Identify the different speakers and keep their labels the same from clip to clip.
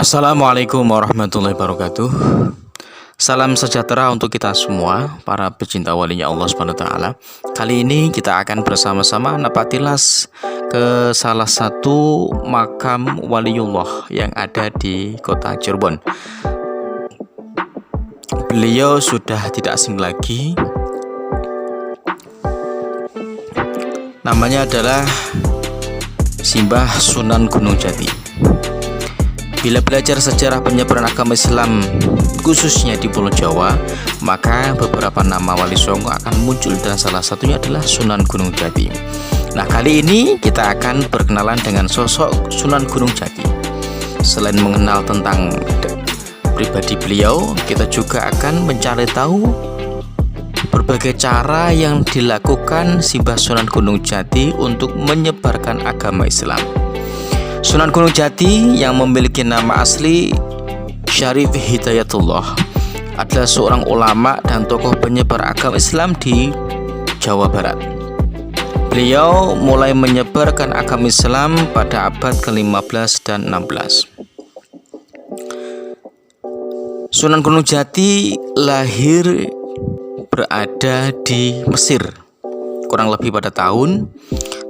Speaker 1: Assalamualaikum warahmatullahi wabarakatuh. Salam sejahtera untuk kita semua, para pecinta walinya Allah Subhanahu wa taala. Kali ini kita akan bersama-sama napatilas ke salah satu makam waliullah yang ada di kota Cirebon. Beliau sudah tidak asing lagi. Namanya adalah Simbah Sunan Gunung Jati. Bila belajar sejarah penyebaran agama Islam khususnya di Pulau Jawa, maka beberapa nama wali songo akan muncul dan salah satunya adalah Sunan Gunung Jati. Nah, kali ini kita akan berkenalan dengan sosok Sunan Gunung Jati. Selain mengenal tentang pribadi beliau, kita juga akan mencari tahu berbagai cara yang dilakukan Simbah Sunan Gunung Jati untuk menyebarkan agama Islam. Sunan Gunung Jati yang memiliki nama asli Syarif Hidayatullah adalah seorang ulama dan tokoh penyebar agama Islam di Jawa Barat. Beliau mulai menyebarkan agama Islam pada abad ke-15 dan 16. Sunan Gunung Jati lahir berada di Mesir kurang lebih pada tahun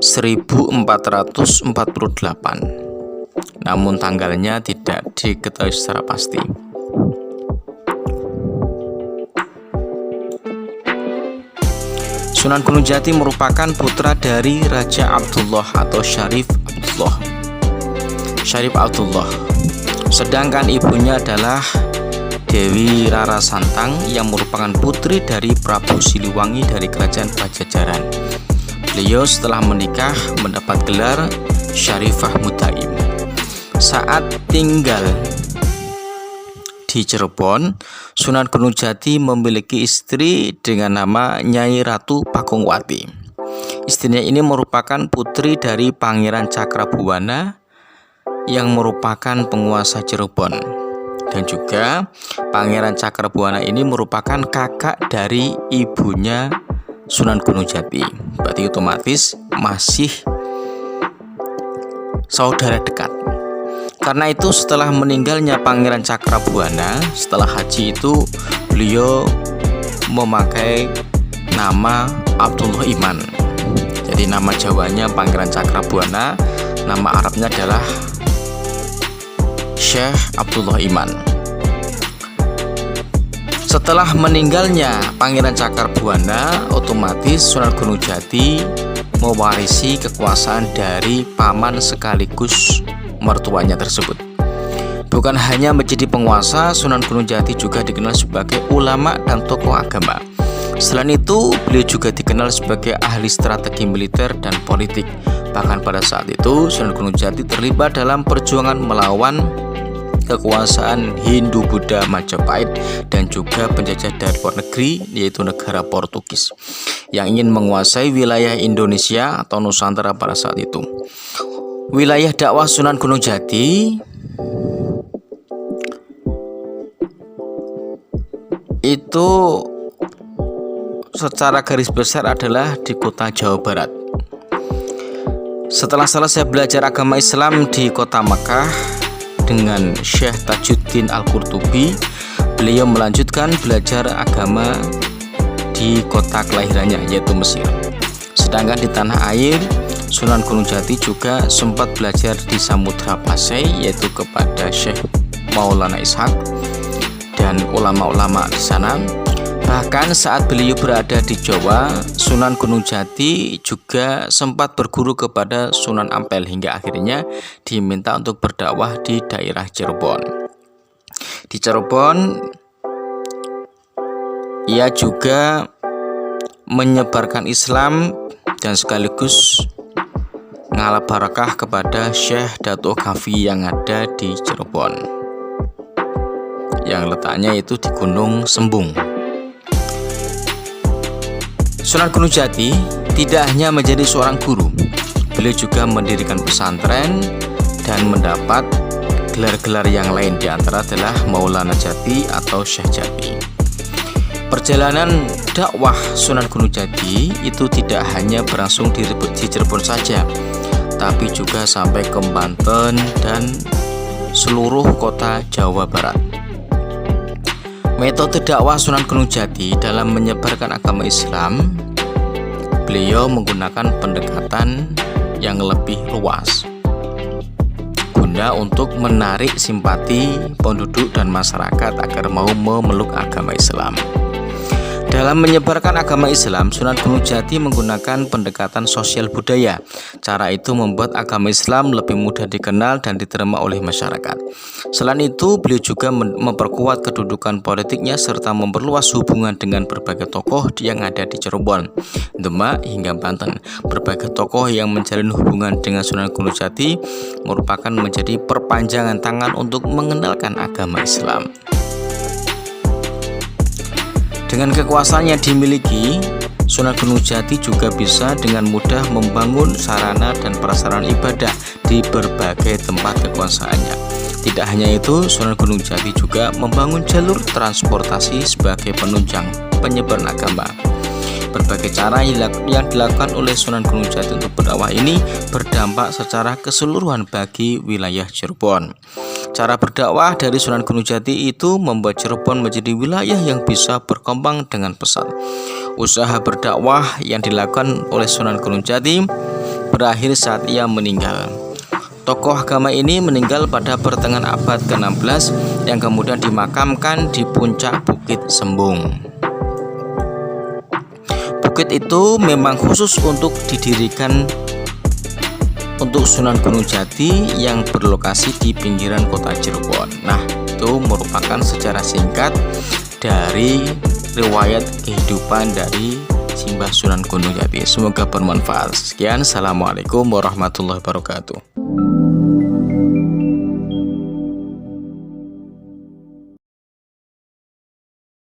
Speaker 1: 1448. Namun tanggalnya tidak diketahui secara pasti. Sunan Gunung Jati merupakan putra dari Raja Abdullah atau Syarif Abdullah. Sedangkan ibunya adalah Dewi Rara Santang yang merupakan putri dari Prabu Siliwangi dari Kerajaan Pajajaran. Beliau setelah menikah mendapat gelar Syarifah Mutaim. Saat tinggal di Cirebon, Sunan Gunung Jati memiliki istri dengan nama Nyai Ratu Pakungwati. Istrinya ini merupakan putri dari Pangeran Cakrabuana yang merupakan penguasa Cirebon. Dan juga Pangeran Cakrabuana ini merupakan kakak dari ibunya Sunan Gunung Jati. Berarti otomatis masih saudara dekat. Karena itu setelah meninggalnya Pangeran Cakrabuana, setelah haji itu beliau memakai nama Abdullah Iman. Jadi nama Jawanya Pangeran Cakrabuana, nama Arabnya adalah Syekh Abdullah Iman. Setelah meninggalnya Pangeran Cakrabuana, otomatis Sunan Gunung Jati mewarisi kekuasaan dari paman sekaligus mertuanya tersebut. Bukan hanya menjadi penguasa, Sunan Gunung Jati juga dikenal sebagai ulama dan tokoh agama. Selain itu, beliau juga dikenal sebagai ahli strategi militer dan politik. Bahkan pada saat itu, Sunan Gunung Jati terlibat dalam perjuangan melawan kekuasaan Hindu-Buddha Majapahit dan juga penjajah dari luar negeri, yaitu negara Portugis yang ingin menguasai wilayah Indonesia atau Nusantara pada saat itu. Wilayah dakwah Sunan Gunung Jati itu secara garis besar adalah di kota Jawa Barat. Setelah selesai belajar agama Islam di kota Makkah dengan Syekh Tajuddin Al-Qurtubi, beliau melanjutkan belajar agama di kota kelahirannya yaitu Mesir. Sedangkan di tanah air, Sunan Gunung Jati juga sempat belajar di Samudra Pasai yaitu kepada Syekh Maulana Ishaq dan ulama-ulama di sana. Bahkan saat beliau berada di Jawa, Sunan Gunung Jati juga sempat berguru kepada Sunan Ampel hingga akhirnya diminta untuk berdakwah di daerah Cirebon. Di Cirebon, ia juga menyebarkan Islam dan sekaligus ngalap barakah kepada Syekh Datuk Kafi yang ada di Cirebon, yang letaknya itu di Gunung Sembung. Sunan Gunung Jati tidak hanya menjadi seorang guru, beliau juga mendirikan pesantren dan mendapat gelar-gelar yang lain, di antara adalah Maulana Jati atau Syekh Jati. Perjalanan dakwah Sunan Gunung Jati itu tidak hanya berlangsung di Cirebon saja, tapi juga sampai ke Banten dan seluruh kota Jawa Barat. Metode dakwah Sunan Gunung Jati dalam menyebarkan agama Islam, beliau menggunakan pendekatan yang lebih luas guna untuk menarik simpati penduduk dan masyarakat agar mau memeluk agama Islam. Dalam menyebarkan agama Islam, Sunan Gunung Jati menggunakan pendekatan sosial budaya. Cara itu membuat agama Islam lebih mudah dikenal dan diterima oleh masyarakat. Selain itu, beliau juga memperkuat kedudukan politiknya serta memperluas hubungan dengan berbagai tokoh yang ada di Cirebon, Demak, hingga Banten. Berbagai tokoh yang menjalin hubungan dengan Sunan Gunung Jati merupakan menjadi perpanjangan tangan untuk mengenalkan agama Islam. Dengan kekuasaan yang dimiliki, Sunan Gunung Jati juga bisa dengan mudah membangun sarana dan prasarana ibadah di berbagai tempat kekuasaannya. Tidak hanya itu, Sunan Gunung Jati juga membangun jalur transportasi sebagai penunjang penyebaran agama. Berbagai cara yang dilakukan oleh Sunan Gunung Jati untuk berdakwah ini berdampak secara keseluruhan bagi wilayah Cirebon. Cara berdakwah dari Sunan Gunung Jati itu membuat Cirebon menjadi wilayah yang bisa berkembang dengan pesat. Usaha berdakwah yang dilakukan oleh Sunan Gunung Jati berakhir saat ia meninggal. Tokoh agama ini meninggal pada pertengahan abad ke-16 yang kemudian dimakamkan di puncak Bukit Sembung. Bukit itu memang khusus untuk didirikan untuk Sunan Gunung Jati yang berlokasi di pinggiran kota Cirebon. Nah, itu merupakan sejarah singkat dari riwayat kehidupan dari Simbah Sunan Gunung Jati. Semoga bermanfaat. Sekian, assalamualaikum warahmatullahi wabarakatuh.